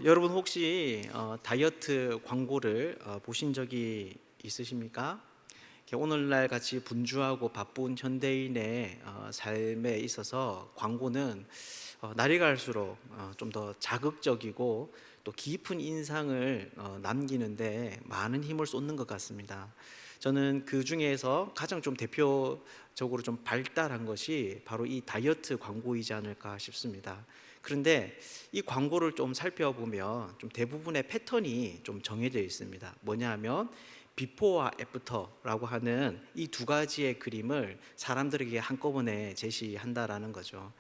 여러분 혹시 다이어트 광고를 보신 적이 있으십니까? 이렇게 오늘날 같이 분주하고 바쁜 현대인의 삶에 있어서 광고는 날이 갈수록 좀 더 자극적이고 또 깊은 인상을 남기는데 많은 힘을 쏟는 것 같습니다. 저는 그 중에서 가장 좀 대표적으로 좀 발달한 것이 바로 이 다이어트 광고이지 않을까 싶습니다. 그런데 이 광고를 좀 살펴보면 좀 대부분의 패턴이 좀 정해져 있습니다. 뭐냐 하면 비포와 애프터라고 하는 이 두 가지의 그림을 사람들에게 한꺼번에 제시한다라는 거죠.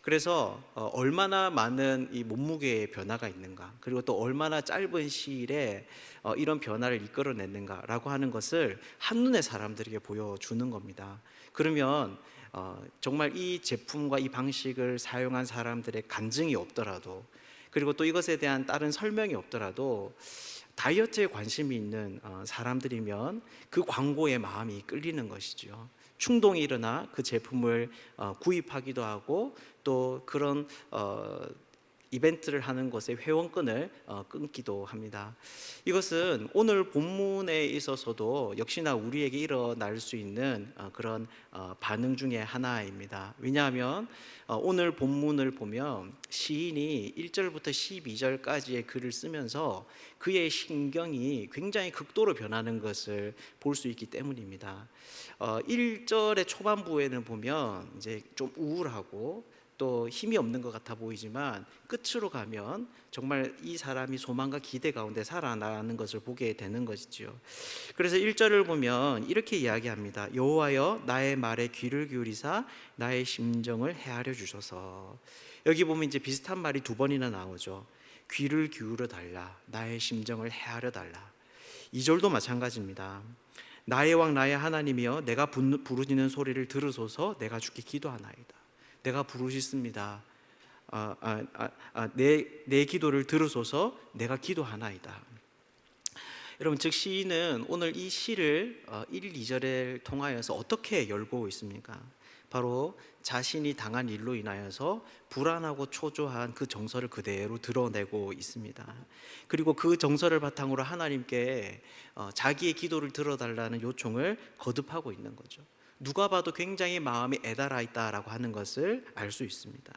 그래서 얼마나 많은 이 몸무게의 변화가 있는가, 그리고 또 얼마나 짧은 시일에 이런 변화를 이끌어냈는가라고 하는 것을 한눈에 사람들에게 보여주는 겁니다. 그러면 정말 이 제품과 이 방식을 사용한 사람들의 간증이 없더라도, 그리고 또 이것에 대한 다른 설명이 없더라도 다이어트에 관심이 있는 사람들이면 그 광고에 마음이 끌리는 것이죠. 충동이 일어나 그 제품을 구입하기도 하고, 또 그런 이벤트를 하는 것에 회원권을 끊기도 합니다. 이것은 오늘 본문에 있어서도 역시나 우리에게 일어날 수 있는 그런 반응 중에 하나입니다. 왜냐하면 오늘 본문을 보면 시인이 1절부터 12절까지의 글을 쓰면서 그의 신경이 굉장히 극도로 변하는 것을 볼 수 있기 때문입니다. 1절의 초반부에는 보면 이제 좀 우울하고 또 힘이 없는 것 같아 보이지만 끝으로 가면 정말 이 사람이 소망과 기대 가운데 살아나는 것을 보게 되는 것이죠. 그래서 1절을 보면 이렇게 이야기합니다. 여호와여 나의 말에 귀를 기울이사 나의 심정을 헤아려 주소서. 여기 보면 이제 비슷한 말이 두 번이나 나오죠. 귀를 기울여 달라, 나의 심정을 헤아려 달라. 2절도 마찬가지입니다. 나의 왕 나의 하나님이여 내가 부르짖는 소리를 들으소서. 내가 주께 기도하나이다. 내가 부르짖습니다. 내 기도를 들으소서. 내가 기도하나이다. 여러분, 즉 시인은 오늘 이 시를 1, 2절을 통하여서 어떻게 열고 있습니까? 바로 자신이 당한 일로 인하여서 불안하고 초조한 그 정서를 그대로 드러내고 있습니다. 그리고 그 정서를 바탕으로 하나님께 자기의 기도를 들어달라는 요청을 거듭하고 있는 거죠. 누가 봐도 굉장히 마음이 애달아 있다라고 하는 것을 알 수 있습니다.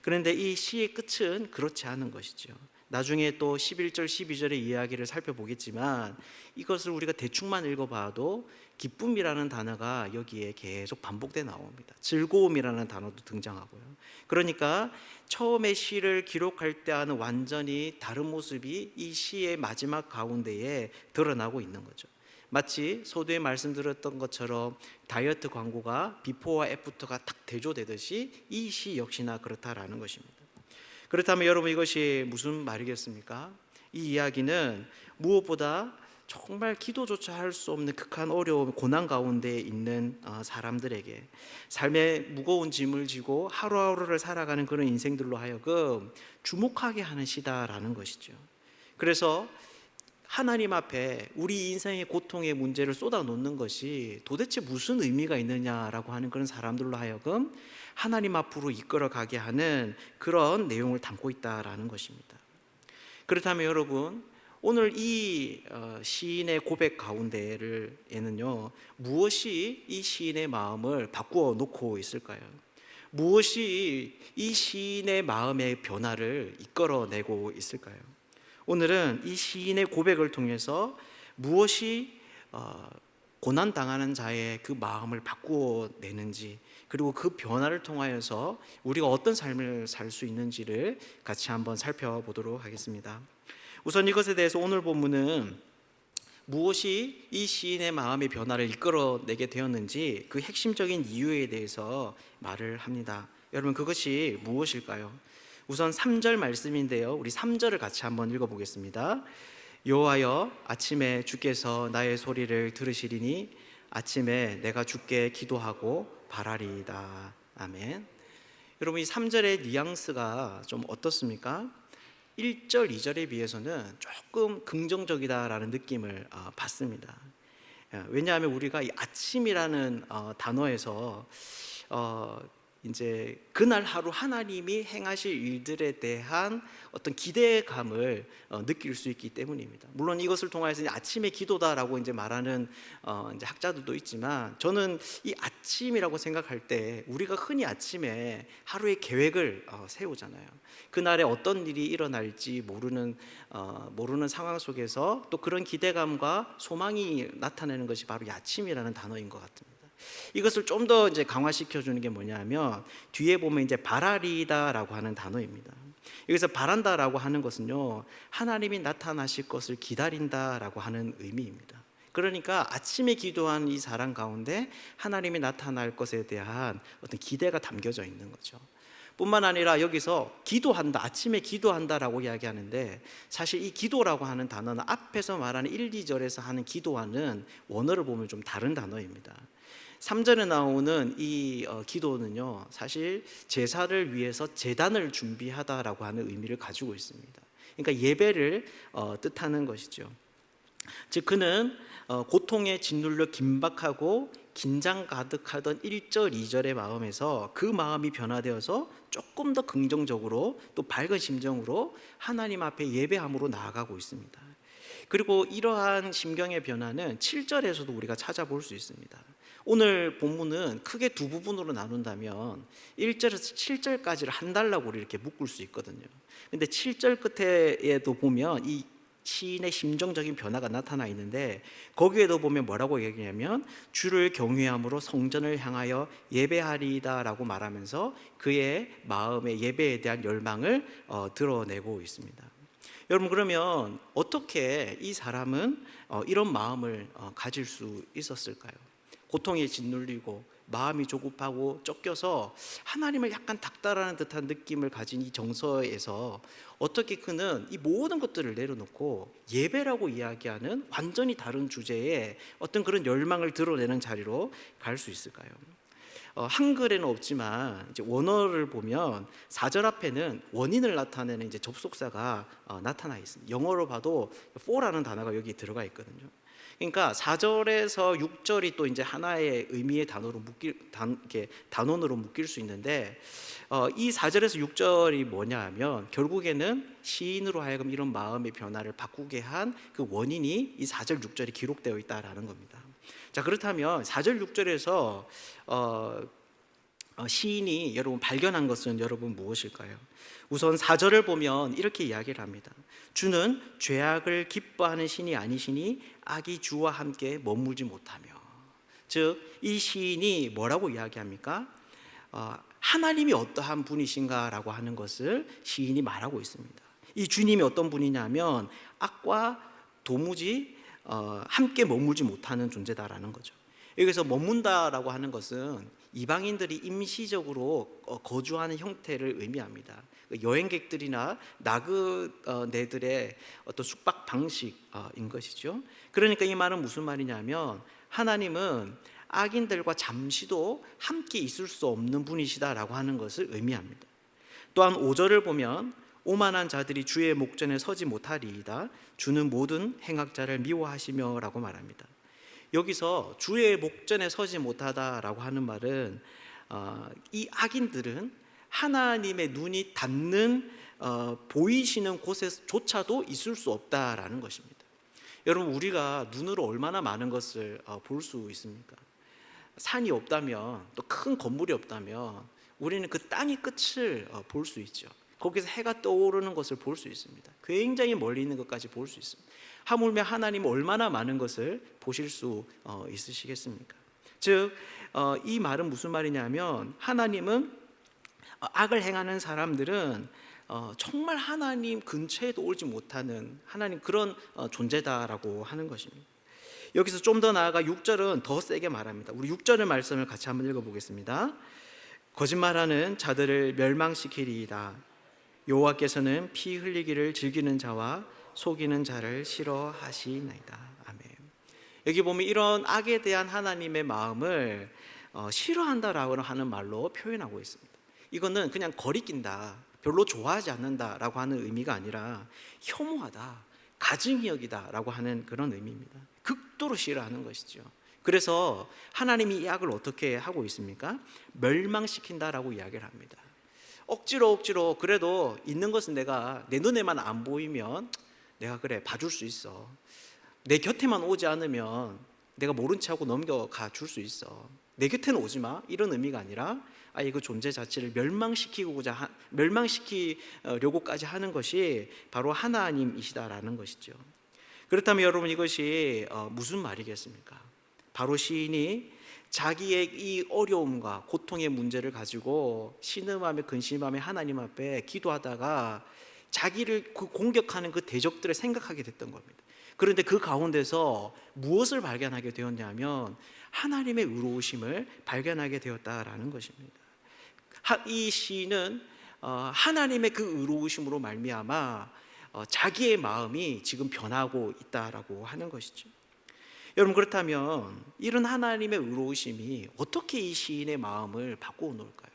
그런데 이 시의 끝은 그렇지 않은 것이죠. 나중에 또 11절, 12절의 이야기를 살펴보겠지만 이것을 우리가 대충만 읽어봐도 기쁨이라는 단어가 여기에 계속 반복돼 나옵니다. 즐거움이라는 단어도 등장하고요. 그러니까 처음에 시를 기록할 때와는 완전히 다른 모습이 이 시의 마지막 가운데에 드러나고 있는 거죠. 마치 서두에 말씀드렸던 것처럼 다이어트 광고가 비포와 애프터가 딱 대조되듯이 이 시 역시나 그렇다라는 것입니다. 그렇다면 여러분, 이것이 무슨 말이겠습니까? 이 이야기는 무엇보다 정말 기도조차 할 수 없는 극한 어려움, 고난 가운데 있는 사람들에게 삶의 무거운 짐을 지고 하루하루를 살아가는 그런 인생들로 하여금 주목하게 하는 시다라는 것이죠. 그래서 하나님 앞에 우리 인생의 고통의 문제를 쏟아놓는 것이 도대체 무슨 의미가 있느냐라고 하는 그런 사람들로 하여금 하나님 앞으로 이끌어가게 하는 그런 내용을 담고 있다라는 것입니다. 그렇다면 여러분, 오늘 이 시인의 고백 가운데에는요, 무엇이 이 시인의 마음을 바꾸어 놓고 있을까요? 무엇이 이 시인의 마음의 변화를 이끌어내고 있을까요? 오늘은 이 시인의 고백을 통해서 무엇이 고난당하는 자의 그 마음을 바꾸어 내는지, 그리고 그 변화를 통하여서 우리가 어떤 삶을 살 수 있는지를 같이 한번 살펴보도록 하겠습니다. 우선 이것에 대해서 오늘 본문은 무엇이 이 시인의 마음의 변화를 이끌어내게 되었는지 그 핵심적인 이유에 대해서 말을 합니다. 여러분, 그것이 무엇일까요? 우선 3절 말씀인데요, 우리 3절을 같이 한번 읽어보겠습니다. 여호와여 아침에 주께서 나의 소리를 들으시리니 아침에 내가 주께 기도하고 바라리이다. 아멘. 여러분, 이 3절의 뉘앙스가 좀 어떻습니까? 1절, 2절에 비해서는 조금 긍정적이다라는 느낌을 받습니다. 왜냐하면 우리가 이 아침이라는 단어에서 이제 그날 하루 하나님이 행하실 일들에 대한 어떤 기대감을 느낄 수 있기 때문입니다. 물론 이것을 통해서 아침의 기도다라고 이제 말하는 이제 학자들도 있지만, 저는 이 아침이라고 생각할 때 우리가 흔히 아침에 하루의 계획을 세우잖아요. 그날에 어떤 일이 일어날지 모르는 상황 속에서 또 그런 기대감과 소망이 나타내는 것이 바로 이 아침이라는 단어인 것 같습니다. 이것을 좀 더 이제 강화시켜 주는 게 뭐냐면, 뒤에 보면 이제 바라리다라고 하는 단어입니다. 여기서 바란다라고 하는 것은요, 하나님이 나타나실 것을 기다린다라고 하는 의미입니다. 그러니까 아침에 기도한 이 사람 가운데 하나님이 나타날 것에 대한 어떤 기대가 담겨져 있는 거죠. 뿐만 아니라 여기서 기도한다, 아침에 기도한다라고 이야기하는데, 사실 이 기도라고 하는 단어는 앞에서 말하는 1, 2절에서 하는 기도와는 원어를 보면 좀 다른 단어입니다. 3절에 나오는 이 기도는요, 사실 제사를 위해서 제단을 준비하다라고 하는 의미를 가지고 있습니다. 그러니까 예배를 뜻하는 것이죠. 즉 그는 고통에 짓눌려 긴박하고 긴장 가득하던 1절, 2절의 마음에서 그 마음이 변화되어서 조금 더 긍정적으로 또 밝은 심정으로 하나님 앞에 예배함으로 나아가고 있습니다. 그리고 이러한 심경의 변화는 7절에서도 우리가 찾아볼 수 있습니다. 오늘 본문은 크게 두 부분으로 나눈다면 1절에서 7절까지를 한 달라고 이렇게 묶을 수 있거든요. 근데 7절 끝에도 보면 이 시인의 심정적인 변화가 나타나 있는데, 거기에도 보면 뭐라고 얘기하냐면 주를 경외함으로 성전을 향하여 예배하리이다라고 말하면서 그의 마음의 예배에 대한 열망을 드러내고 있습니다. 여러분, 그러면 어떻게 이 사람은 이런 마음을 가질 수 있었을까요? 고통에 짓눌리고 마음이 조급하고 쫓겨서 하나님을 약간 닥달하는 듯한 느낌을 가진 이 정서에서 어떻게 그는 이 모든 것들을 내려놓고 예배라고 이야기하는 완전히 다른 주제에 어떤 그런 열망을 드러내는 자리로 갈 수 있을까요? 한글에는 없지만 이제 원어를 보면 4절 앞에는 원인을 나타내는 이제 접속사가 나타나 있습니다. 영어로 봐도 for라는 단어가 여기 들어가 있거든요. 그러니까 4절에서 6절이 또 이제 하나의 의미의 단원으로 묶일 수 있는데, 이 4절에서 6절이 뭐냐 하면 결국에는 시인으로 하여금 이런 마음의 변화를 바꾸게 한 그 원인이 이 4절, 6절이 기록되어 있다라는 겁니다. 자, 그렇다면 4절, 6절에서 시인이 여러분 발견한 것은 여러분 무엇일까요? 우선 4절을 보면 이렇게 이야기를 합니다. 주는 죄악을 기뻐하는 신이 아니시니 악이 주와 함께 머물지 못하며. 즉 이 시인이 뭐라고 이야기합니까? 하나님이 어떠한 분이신가라고 하는 것을 시인이 말하고 있습니다. 이 주님이 어떤 분이냐면 악과 도무지 함께 머물지 못하는 존재다라는 거죠. 여기서 머문다라고 하는 것은 이방인들이 임시적으로 거주하는 형태를 의미합니다. 여행객들이나 나그네들의 어떤 숙박 방식인 것이죠. 그러니까 이 말은 무슨 말이냐면 하나님은 악인들과 잠시도 함께 있을 수 없는 분이시다라고 하는 것을 의미합니다. 또한 5절을 보면 오만한 자들이 주의 목전에 서지 못하리이다. 주는 모든 행악자를 미워하시며 라고 말합니다. 여기서 주의 목전에 서지 못하다라고 하는 말은 이 악인들은 하나님의 눈이 닿는 보이시는 곳에조차도 있을 수 없다라는 것입니다. 여러분, 우리가 눈으로 얼마나 많은 것을 볼 수 있습니까? 산이 없다면, 또 큰 건물이 없다면 우리는 그 땅의 끝을 볼 수 있죠. 거기서 해가 떠오르는 것을 볼 수 있습니다. 굉장히 멀리 있는 것까지 볼 수 있습니다. 하물며 하나님은 얼마나 많은 것을 보실 수 있으시겠습니까? 즉 이 말은 무슨 말이냐면 하나님은 악을 행하는 사람들은 정말 하나님 근처에도 오지 못하는 하나님 그런 존재다라고 하는 것입니다. 여기서 좀 더 나아가 6절은 더 세게 말합니다. 우리 6절의 말씀을 같이 한번 읽어보겠습니다. 거짓말하는 자들을 멸망시키리이다. 여호와께서는 피 흘리기를 즐기는 자와 속이는 자를 싫어하시나이다. 아멘. 여기 보면 이런 악에 대한 하나님의 마음을 싫어한다라고 하는 말로 표현하고 있습니다. 이거는 그냥 거리낀다, 별로 좋아하지 않는다라고 하는 의미가 아니라 혐오하다, 가증히 여기다라고 하는 그런 의미입니다. 극도로 싫어하는 것이죠. 그래서 하나님이 이 악을 어떻게 하고 있습니까? 멸망시킨다라고 이야기를 합니다. 억지로 그래도 있는 것은 내가 내 눈에만 안 보이면 내가 그래 봐줄 수 있어. 내 곁에만 오지 않으면 내가 모른 체 하고 넘겨가 줄 수 있어. 내 곁에는 오지 마, 이런 의미가 아니라 아예 그 존재 자체를 멸망시키려고까지 하는 것이 바로 하나님이시다라는 것이죠. 그렇다면 여러분, 이것이 무슨 말이겠습니까? 바로 시인이 자기의 이 어려움과 고통의 문제를 가지고 신음하며 근심하며 하나님 앞에 기도하다가 자기를 공격하는 그 대적들을 생각하게 됐던 겁니다. 그런데 그 가운데서 무엇을 발견하게 되었냐면 하나님의 의로우심을 발견하게 되었다라는 것입니다. 이 시인은 하나님의 그 의로우심으로 말미암아 자기의 마음이 지금 변하고 있다라고 하는 것이죠. 여러분, 그렇다면 이런 하나님의 의로우심이 어떻게 이 시인의 마음을 바꾸어 놓을까요?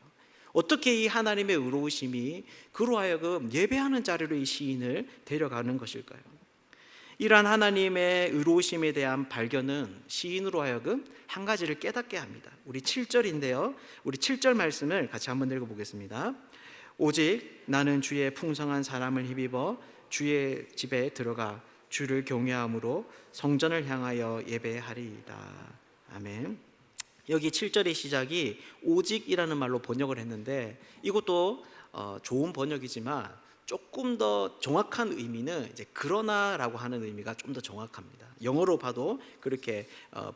어떻게 이 하나님의 의로우심이 그로 하여금 예배하는 자리로 이 시인을 데려가는 것일까요? 이러한 하나님의 의로우심에 대한 발견은 시인으로 하여금 한 가지를 깨닫게 합니다. 우리 7절인데요, 우리 7절 말씀을 같이 한번 읽어보겠습니다. 오직 나는 주의 풍성한 사람을 힘입어 주의 집에 들어가 주를 경외함으로 성전을 향하여 예배하리이다. 아멘. 여기 7절의 시작이 오직이라는 말로 번역을 했는데, 이것도 좋은 번역이지만 조금 더 정확한 의미는 이제 그러나라고 하는 의미가 좀 더 정확합니다. 영어로 봐도 그렇게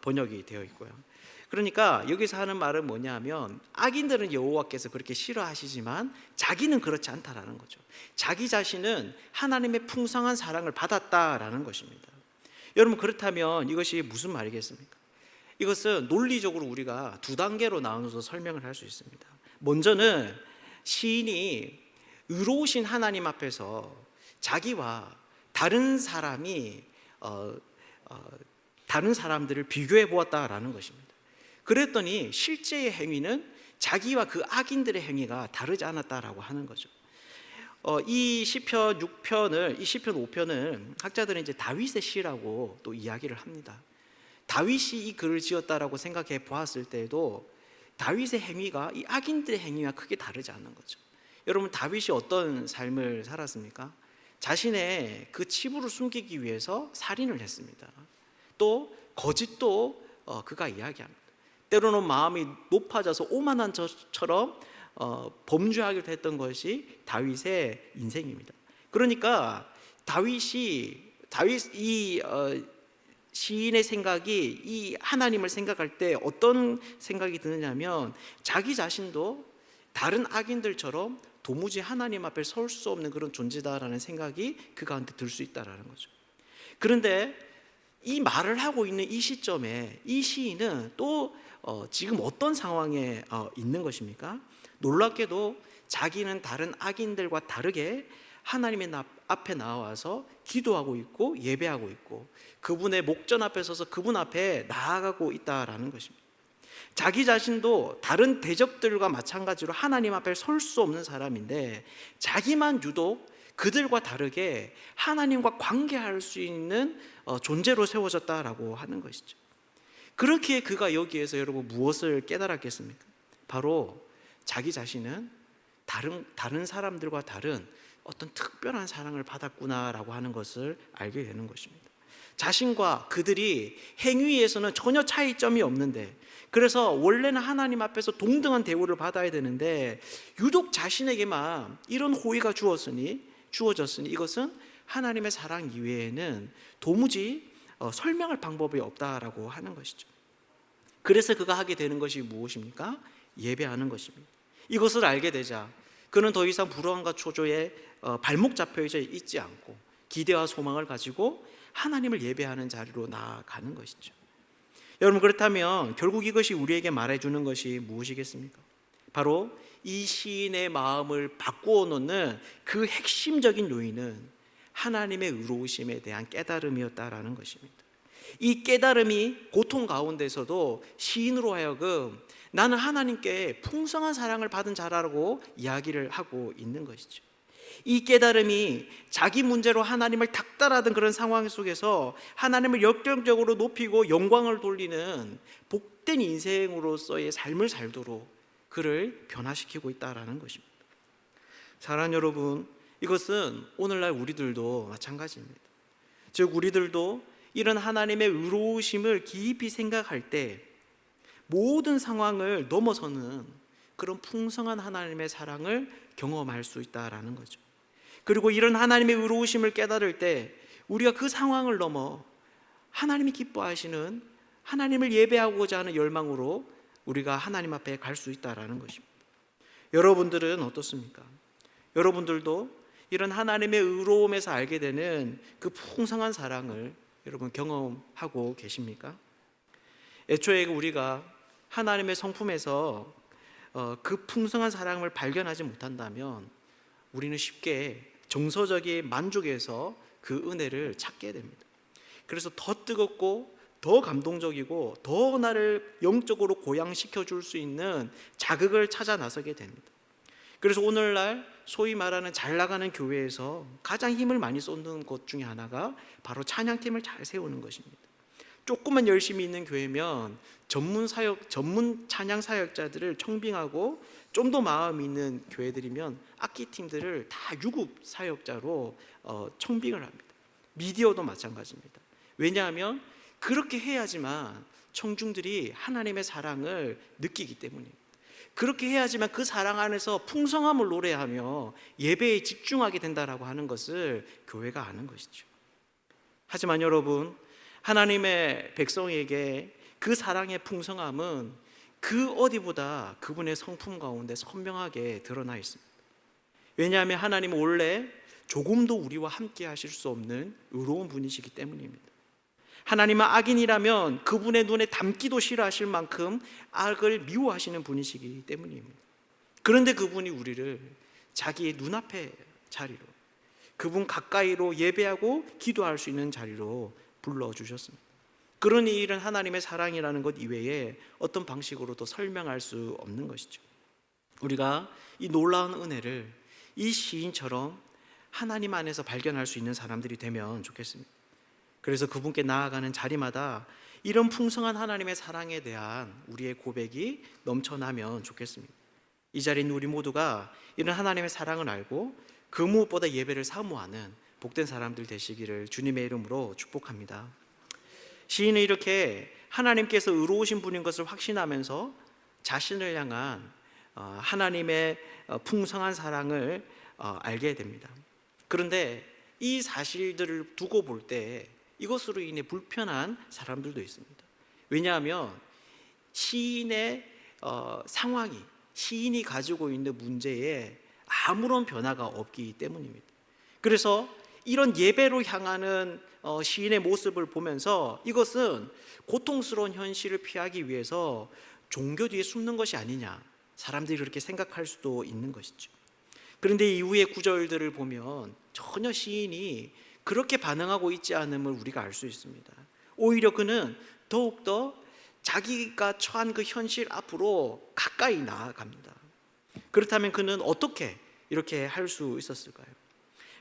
번역이 되어 있고요. 그러니까 여기서 하는 말은 뭐냐면, 악인들은 여호와께서 그렇게 싫어하시지만 자기는 그렇지 않다라는 거죠. 자기 자신은 하나님의 풍성한 사랑을 받았다라는 것입니다. 여러분, 그렇다면 이것이 무슨 말이겠습니까? 이것은 논리적으로 우리가 두 단계로 나눠서 설명을 할 수 있습니다. 먼저는 시인이 의로우신 하나님 앞에서 자기와 다른 사람들을 비교해 보았다라는 것입니다. 그랬더니 실제의 행위는 자기와 그 악인들의 행위가 다르지 않았다라고 하는 거죠. 이 시편 5편을 학자들은 이제 다윗의 시라고 또 이야기를 합니다. 다윗이 이 글을 지었다라고 생각해 보았을 때에도 다윗의 행위가 이 악인들의 행위와 크게 다르지 않은 거죠. 여러분, 다윗이 어떤 삶을 살았습니까? 자신의 그 치부를 숨기기 위해서 살인을 했습니다. 또 거짓도 그가 이야기합니다. 때로는 마음이 높아져서 오만한 저처럼 범죄하기도 했던 것이 다윗의 인생입니다. 그러니까 시인의 생각이 이 하나님을 생각할 때 어떤 생각이 드느냐면, 자기 자신도 다른 악인들처럼 도무지 하나님 앞에 설 수 없는 그런 존재다라는 생각이 그 가운데 들 수 있다라는 거죠. 그런데 이 말을 하고 있는 이 시점에 이 시인은 또 지금 어떤 상황에 있는 것입니까? 놀랍게도 자기는 다른 악인들과 다르게 하나님의 앞에 나와서 기도하고 있고 예배하고 있고 그분의 목전 앞에 서서 그분 앞에 나아가고 있다라는 것입니다. 자기 자신도 다른 대적들과 마찬가지로 하나님 앞에 설 수 없는 사람인데, 자기만 유독 그들과 다르게 하나님과 관계할 수 있는 존재로 세워졌다라고 하는 것이죠. 그렇게 그가 여기에서 여러분 무엇을 깨달았겠습니까? 바로 자기 자신은 다른 사람들과 다른 어떤 특별한 사랑을 받았구나라고 하는 것을 알게 되는 것입니다. 자신과 그들이 행위에서는 전혀 차이점이 없는데, 그래서 원래는 하나님 앞에서 동등한 대우를 받아야 되는데 유독 자신에게만 이런 호의가 주어졌으니 이것은 하나님의 사랑 이외에는 도무지 설명할 방법이 없다라고 하는 것이죠. 그래서 그가 하게 되는 것이 무엇입니까? 예배하는 것입니다. 이것을 알게 되자 그는 더 이상 불안과 초조에 발목 잡혀져 있지 않고 기대와 소망을 가지고 하나님을 예배하는 자리로 나아가는 것이죠. 여러분, 그렇다면 결국 이것이 우리에게 말해주는 것이 무엇이겠습니까? 바로 이 시인의 마음을 바꾸어 놓는 그 핵심적인 요인은 하나님의 의로우심에 대한 깨달음이었다라는 것입니다. 이 깨달음이 고통 가운데서도 시인으로 하여금 나는 하나님께 풍성한 사랑을 받은 자라고 이야기를 하고 있는 것이죠. 이 깨달음이 자기 문제로 하나님을 닥달하던 그런 상황 속에서 하나님을 역경적으로 높이고 영광을 돌리는 복된 인생으로서의 삶을 살도록 그를 변화시키고 있다는 것입니다. 사랑하는 여러분, 이것은 오늘날 우리들도 마찬가지입니다. 즉 우리들도 이런 하나님의 의로우심을 깊이 생각할 때 모든 상황을 넘어서는 그런 풍성한 하나님의 사랑을 경험할 수 있다는 거죠. 그리고 이런 하나님의 의로우심을 깨달을 때 우리가 그 상황을 넘어 하나님이 기뻐하시는, 하나님을 예배하고자 하는 열망으로 우리가 하나님 앞에 갈 수 있다는 것입니다. 여러분들은 어떻습니까? 여러분들도 이런 하나님의 의로움에서 알게 되는 그 풍성한 사랑을 여러분 경험하고 계십니까? 애초에 우리가 하나님의 성품에서 그 풍성한 사랑을 발견하지 못한다면 우리는 쉽게 정서적인 만족에서 그 은혜를 찾게 됩니다. 그래서 더 뜨겁고 더 감동적이고 더 나를 영적으로 고양시켜 줄 수 있는 자극을 찾아 나서게 됩니다. 그래서 오늘날 소위 말하는 잘 나가는 교회에서 가장 힘을 많이 쏟는 것 중에 하나가 바로 찬양팀을 잘 세우는 것입니다. 조금만 열심히 있는 교회면 전문 찬양 사역자들을 청빙하고 좀 더 마음 있는 교회들이면 악기팀들을 다 유급 사역자로 청빙을 합니다. 미디어도 마찬가지입니다. 왜냐하면 그렇게 해야지만 청중들이 하나님의 사랑을 느끼기 때문입니다. 그렇게 해야지만 그 사랑 안에서 풍성함을 노래하며 예배에 집중하게 된다라고 하는 것을 교회가 아는 것이죠. 하지만 여러분, 하나님의 백성에게 그 사랑의 풍성함은 그 어디보다 그분의 성품 가운데 선명하게 드러나 있습니다. 왜냐하면 하나님은 원래 조금도 우리와 함께 하실 수 없는 의로운 분이시기 때문입니다. 하나님은 악인이라면 그분의 눈에 담기도 싫어하실 만큼 악을 미워하시는 분이시기 때문입니다. 그런데 그분이 우리를 자기의 눈앞의 자리로, 그분 가까이로 예배하고 기도할 수 있는 자리로 불러주셨습니다. 그러니 이런 하나님의 사랑이라는 것 이외에 어떤 방식으로도 설명할 수 없는 것이죠. 우리가 이 놀라운 은혜를 이 시인처럼 하나님 안에서 발견할 수 있는 사람들이 되면 좋겠습니다. 그래서 그분께 나아가는 자리마다 이런 풍성한 하나님의 사랑에 대한 우리의 고백이 넘쳐나면 좋겠습니다. 이 자리에 있는 우리 모두가 이런 하나님의 사랑을 알고 그 무엇보다 예배를 사모하는 복된 사람들 되시기를 주님의 이름으로 축복합니다. 시인은 이렇게 하나님께서 의로우신 분인 것을 확신하면서 자신을 향한 하나님의 풍성한 사랑을 알게 됩니다. 그런데 이 사실들을 두고 볼 때 이것으로 인해 불편한 사람들도 있습니다. 왜냐하면 시인의 상황이, 시인이 가지고 있는 문제에 아무런 변화가 없기 때문입니다. 그래서 이런 예배로 향하는 시인의 모습을 보면서 이것은 고통스러운 현실을 피하기 위해서 종교 뒤에 숨는 것이 아니냐, 사람들이 그렇게 생각할 수도 있는 것이죠. 그런데 이후의 구절들을 보면 전혀 시인이 그렇게 반응하고 있지 않음을 우리가 알 수 있습니다. 오히려 그는 더욱더 자기가 처한 그 현실 앞으로 가까이 나아갑니다. 그렇다면 그는 어떻게 이렇게 할 수 있었을까요?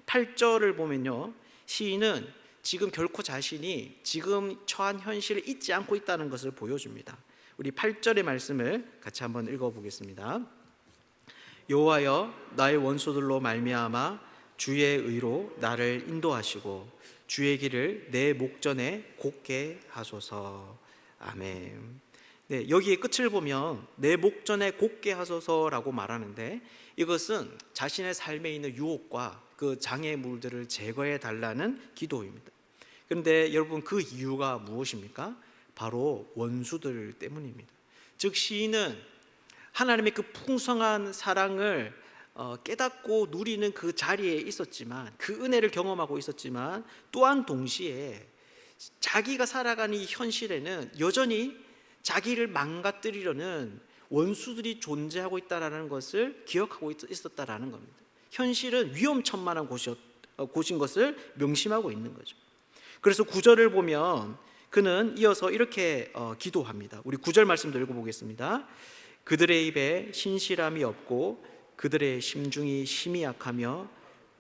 8절을 보면요, 시인은 지금 결코 자신이 지금 처한 현실을 잊지 않고 있다는 것을 보여줍니다. 우리 8절의 말씀을 같이 한번 읽어보겠습니다. 여호와여, 나의 원수들로 말미암아 주의 의로 나를 인도하시고 주의 길을 내 목전에 곧게 하소서. 아멘. 네, 여기에 끝을 보면 내 목전에 곧게 하소서라고 말하는데 이것은 자신의 삶에 있는 유혹과 그 장애물들을 제거해 달라는 기도입니다. 그런데 여러분, 그 이유가 무엇입니까? 바로 원수들 때문입니다. 즉 시인은 하나님의 그 풍성한 사랑을 깨닫고 누리는 그 자리에 있었지만, 그 은혜를 경험하고 있었지만 또한 동시에 자기가 살아가는 이 현실에는 여전히 자기를 망가뜨리려는 원수들이 존재하고 있다는 것을 기억하고 있었다는 겁니다. 현실은 위험천만한 곳인 것을 명심하고 있는 거죠. 그래서 9절을 보면 그는 이어서 이렇게 기도합니다. 우리 9절 말씀도 읽어보겠습니다. 그들의 입에 신실함이 없고 그들의 심중이 심히 약하며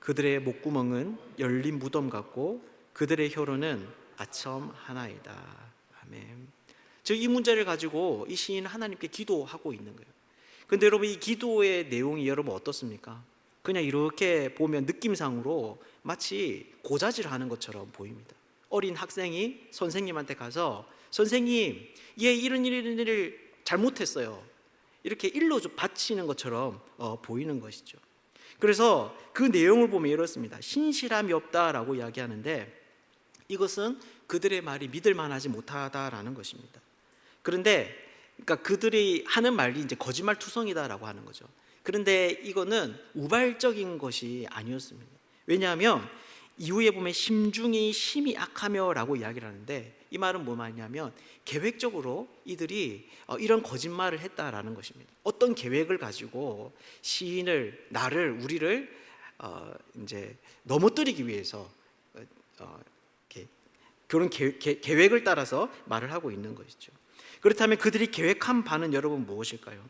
그들의 목구멍은 열린 무덤 같고 그들의 혀로는 아첨 하나이다. 아멘. 즉 이 문제를 가지고 이 시인은 하나님께 기도하고 있는 거예요. 근데 여러분 이 기도의 내용이 여러분 어떻습니까? 그냥 이렇게 보면 느낌상으로 마치 고자질하는 것처럼 보입니다. 어린 학생이 선생님한테 가서 선생님, 얘 이런 일을 잘못했어요. 이렇게 일로 좀 바치는 것처럼 보이는 것이죠. 그래서 그 내용을 보면 이렇습니다. 신실함이 없다라고 이야기하는데 이것은 그들의 말이 믿을 만하지 못하다라는 것입니다. 그런데 그러니까 그들이 하는 말이 이제 거짓말투성이다라고 하는 거죠. 그런데 이거는 우발적인 것이 아니었습니다. 왜냐하면 이후에 보면 심중이 심히 악하며라고 이야기를 하는데 이 말은 뭐 말이냐면 계획적으로 이들이 이런 거짓말을 했다라는 것입니다. 어떤 계획을 가지고 시인을 나를 우리를 이제 넘어뜨리기 위해서 그런 계획을 따라서 말을 하고 있는 것이죠. 그렇다면 그들이 계획한 바는 여러분 무엇일까요?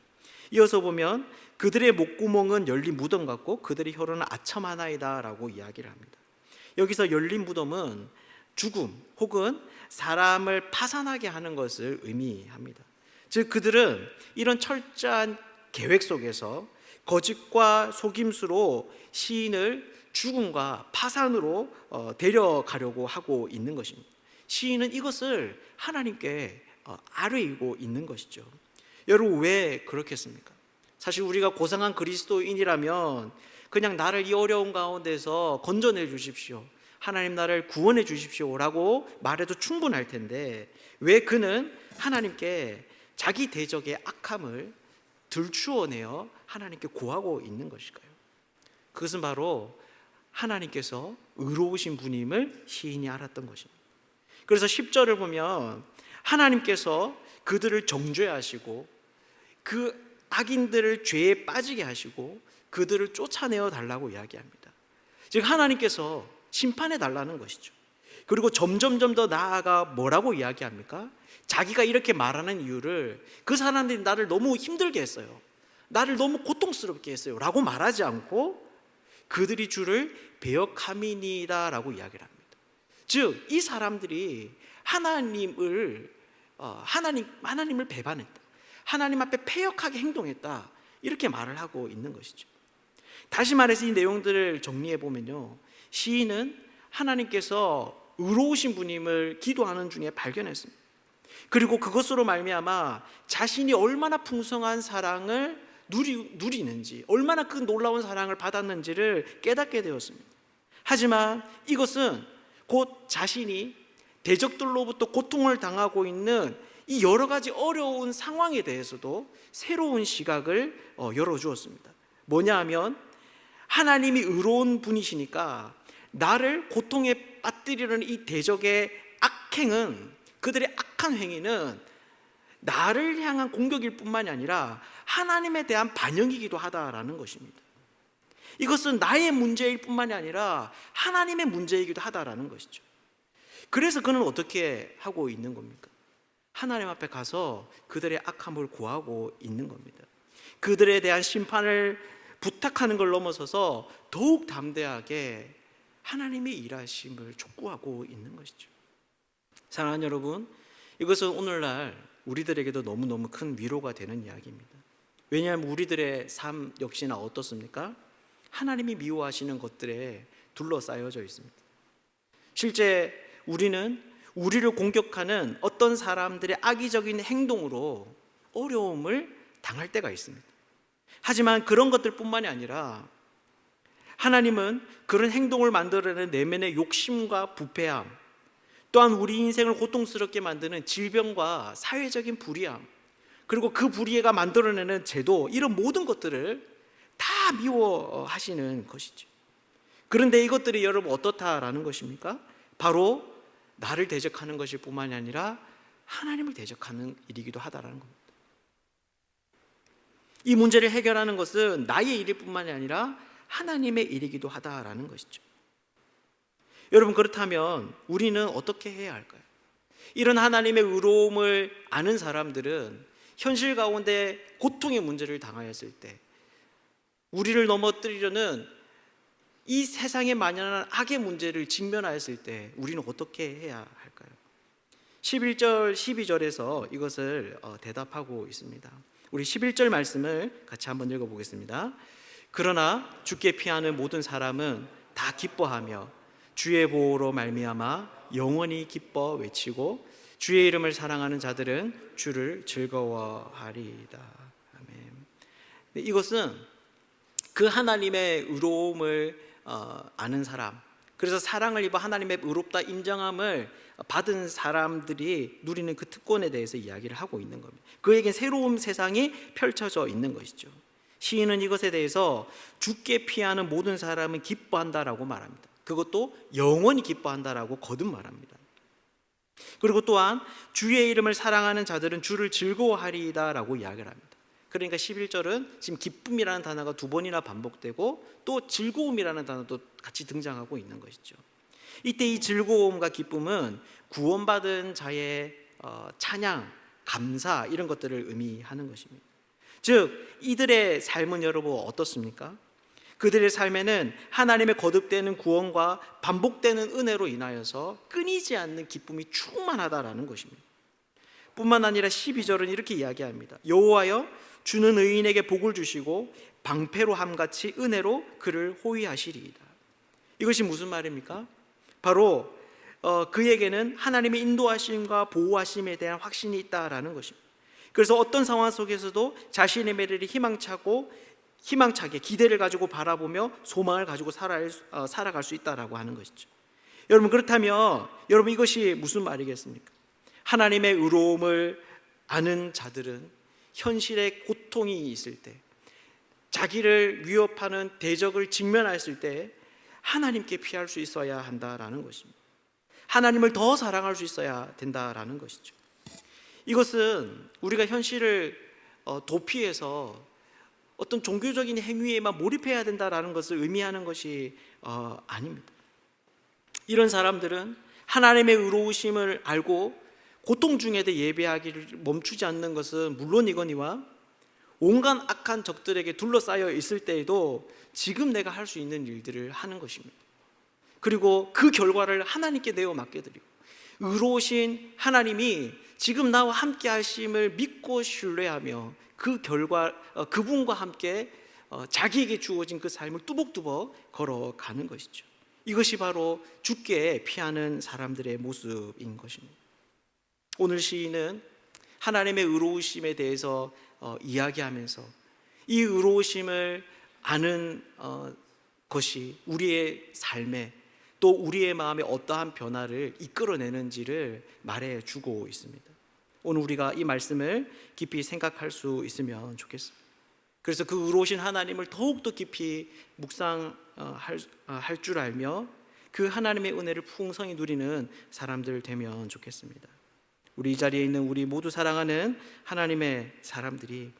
이어서 보면 그들의 목구멍은 열린 무덤 같고 그들의 혀로는 아첨 하나이다 라고 이야기를 합니다. 여기서 열린 무덤은 죽음 혹은 사람을 파산하게 하는 것을 의미합니다. 즉 그들은 이런 철저한 계획 속에서 거짓과 속임수로 시인을 죽음과 파산으로 데려가려고 하고 있는 것입니다. 시인은 이것을 하나님께 아뢰고 있는 것이죠. 여러분 왜 그렇겠습니까? 사실 우리가 고상한 그리스도인이라면 그냥 나를 이 어려운 가운데서 건져내 주십시오, 하나님 나를 구원해 주십시오 라고 말해도 충분할 텐데 왜 그는 하나님께 자기 대적의 악함을 들추어내어 하나님께 고하고 있는 것일까요? 그것은 바로 하나님께서 의로우신 분임을 시인이 알았던 것입니다. 그래서 10절을 보면 하나님께서 그들을 정죄하시고 그 악인들을 죄에 빠지게 하시고 그들을 쫓아내어 달라고 이야기합니다. 즉 하나님께서 심판해 달라는 것이죠. 그리고 점점 더 나아가 뭐라고 이야기합니까? 자기가 이렇게 말하는 이유를 그 사람들이 나를 너무 힘들게 했어요, 나를 너무 고통스럽게 했어요 라고 말하지 않고 그들이 주를 배역함이니이다 라고 이야기를 합니다. 즉 이 사람들이 하나님을 배반했다, 하나님 앞에 패역하게 행동했다, 이렇게 말을 하고 있는 것이죠. 다시 말해서 이 내용들을 정리해 보면요, 시인은 하나님께서 의로우신 분임을 기도하는 중에 발견했습니다. 그리고 그것으로 말미암아 자신이 얼마나 풍성한 사랑을 누리는지, 얼마나 그 놀라운 사랑을 받았는지를 깨닫게 되었습니다. 하지만 이것은 곧 자신이 대적들로부터 고통을 당하고 있는 이 여러 가지 어려운 상황에 대해서도 새로운 시각을 열어주었습니다. 뭐냐 하면 하나님이 의로운 분이시니까 나를 고통에 빠뜨리는 이 대적의 악행은, 그들의 악한 행위는 나를 향한 공격일 뿐만이 아니라 하나님에 대한 반영이기도 하다라는 것입니다. 이것은 나의 문제일 뿐만이 아니라 하나님의 문제이기도 하다라는 것이죠. 그래서 그는 어떻게 하고 있는 겁니까? 하나님 앞에 가서 그들의 악함을 고하고 있는 겁니다. 그들에 대한 심판을 부탁하는 걸 넘어서서 더욱 담대하게 하나님의 일하심을 촉구하고 있는 것이죠. 사랑하는 여러분, 이것은 오늘날 우리들에게도 너무너무 큰 위로가 되는 이야기입니다. 왜냐하면 우리들의 삶 역시나 어떻습니까? 하나님이 미워하시는 것들에 둘러싸여져 있습니다. 실제 우리는 우리를 공격하는 어떤 사람들의 악의적인 행동으로 어려움을 당할 때가 있습니다. 하지만 그런 것들 뿐만이 아니라 하나님은 그런 행동을 만들어내는 내면의 욕심과 부패함, 또한 우리 인생을 고통스럽게 만드는 질병과 사회적인 불이함, 그리고 그 불의가 만들어내는 제도, 이런 모든 것들을 다 미워하시는 것이죠. 그런데 이것들이 여러분 어떻다라는 것입니까? 바로 나를 대적하는 것일 뿐만이 아니라 하나님을 대적하는 일이기도 하다라는 겁니다. 이 문제를 해결하는 것은 나의 일일 뿐만이 아니라 하나님의 일이기도 하다라는 것이죠. 여러분, 그렇다면 우리는 어떻게 해야 할까요? 이런 하나님의 의로움을 아는 사람들은 현실 가운데 고통의 문제를 당하였을 때 우리를 넘어뜨리려는 이 세상에 만연한 악의 문제를 직면하였을 때 우리는 어떻게 해야 할까요? 11절, 12절에서 이것을 대답하고 있습니다. 우리 11절 말씀을 같이 한번 읽어보겠습니다. 그러나 주께 피하는 모든 사람은 다 기뻐하며 주의 보호로 말미암아 영원히 기뻐 외치고 주의 이름을 사랑하는 자들은 주를 즐거워하리이다. 아멘. 이것은 그 하나님의 의로움을 아는 사람, 그래서 사랑을 입어 하나님의 의롭다 인정함을 받은 사람들이 누리는 그 특권에 대해서 이야기를 하고 있는 겁니다. 그에겐 새로운 세상이 펼쳐져 있는 것이죠. 시인은 이것에 대해서 주께 피하는 모든 사람은 기뻐한다라고 말합니다. 그것도 영원히 기뻐한다라고 거듭 말합니다. 그리고 또한 주의 이름을 사랑하는 자들은 주를 즐거워하리이다라고 이야기를 합니다. 그러니까 11절은 지금 기쁨이라는 단어가 두 번이나 반복되고 또 즐거움이라는 단어도 같이 등장하고 있는 것이죠. 이때 이 즐거움과 기쁨은 구원받은 자의 찬양, 감사 이런 것들을 의미하는 것입니다. 즉 이들의 삶은 여러분 어떻습니까? 그들의 삶에는 하나님의 거듭되는 구원과 반복되는 은혜로 인하여서 끊이지 않는 기쁨이 충만하다라는 것입니다. 뿐만 아니라 12절은 이렇게 이야기합니다. 여호와여 주는 의인에게 복을 주시고 방패로 함같이 은혜로 그를 호위하시리이다. 이것이 무슨 말입니까? 바로 그에게는 하나님의 인도하심과 보호하심에 대한 확신이 있다라는 것입니다. 그래서 어떤 상황 속에서도 자신의 미래를 희망차게 기대를 가지고 바라보며 소망을 가지고 살아갈 수 있다라고 하는 것이죠. 여러분, 그렇다면 여러분 이것이 무슨 말이겠습니까? 하나님의 의로움을 아는 자들은 현실의 고통이 있을 때, 자기를 위협하는 대적을 직면했을 때 하나님께 피할 수 있어야 한다라는 것입니다. 하나님을 더 사랑할 수 있어야 된다라는 것이죠. 이것은 우리가 현실을 도피해서 어떤 종교적인 행위에만 몰입해야 된다라는 것을 의미하는 것이 아닙니다. 이런 사람들은 하나님의 의로우심을 알고 고통 중에도 예배하기를 멈추지 않는 것은 물론이거니와 온갖 악한 적들에게 둘러싸여 있을 때에도 지금 내가 할 수 있는 일들을 하는 것입니다. 그리고 그 결과를 하나님께 내어 맡겨드리고 의로우신 하나님이 지금 나와 함께 하심을 믿고 신뢰하며 그 결과 그분과 함께 자기에게 주어진 그 삶을 뚜벅뚜벅 걸어가는 것이죠. 이것이 바로 주께 피하는 사람들의 모습인 것입니다. 오늘 시인은 하나님의 의로우심에 대해서 이야기하면서 이 의로우심을 아는 것이 우리의 삶에 또 우리의 마음에 어떠한 변화를 이끌어내는지를 말해주고 있습니다. 오늘 우리가 이 말씀을 깊이 생각할 수 있으면 좋겠습니다. 그래서 그 의로우신 하나님을 더욱더 깊이 묵상할 줄 알며 그 하나님의 은혜를 풍성히 누리는 사람들 되면 좋겠습니다. 우리 이 자리에 있는 우리 모두 사랑하는 하나님의 사람들이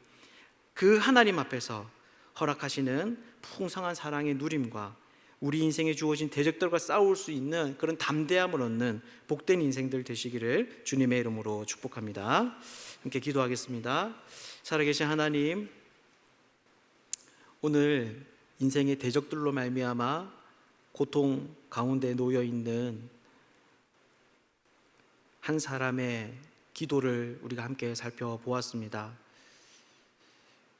그 하나님 앞에서 허락하시는 풍성한 사랑의 누림과 우리 인생에 주어진 대적들과 싸울 수 있는 그런 담대함을 얻는 복된 인생들 되시기를 주님의 이름으로 축복합니다. 함께 기도하겠습니다. 살아계신 하나님, 오늘 인생의 대적들로 말미암아 고통 가운데 놓여 있는 한 사람의 기도를 우리가 함께 살펴보았습니다.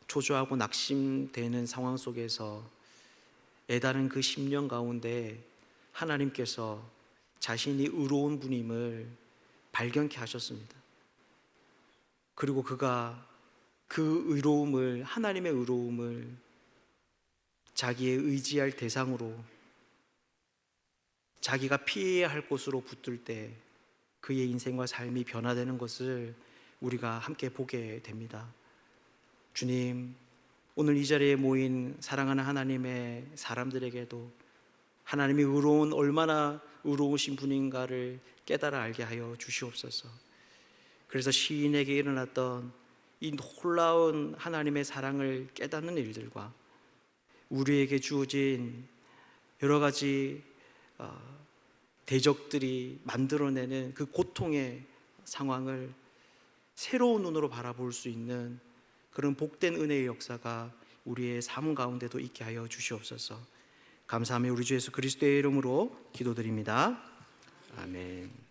초조하고 낙심되는 상황 속에서 애다른 그 심령 가운데 하나님께서 자신이 의로운 분임을 발견케 하셨습니다. 그리고 그가 그 의로움을, 하나님의 의로움을 자기의 의지할 대상으로, 자기가 피해야 할 곳으로 붙들 때 그의 인생과 삶이 변화되는 것을 우리가 함께 보게 됩니다. 주님, 오늘 이 자리에 모인 사랑하는 하나님의 사람들에게도 하나님이 얼마나 의로우신 분인가를 깨달아 알게 하여 주시옵소서. 그래서 시인에게 일어났던 이 놀라운 하나님의 사랑을 깨닫는 일들과 우리에게 주어진 여러 가지 대적들이 만들어내는 그 고통의 상황을 새로운 눈으로 바라볼 수 있는 그런 복된 은혜의 역사가 우리의 삶 가운데도 있게 하여 주시옵소서. 감사하며 우리 주 예수 그리스도의 이름으로 기도드립니다. 아멘.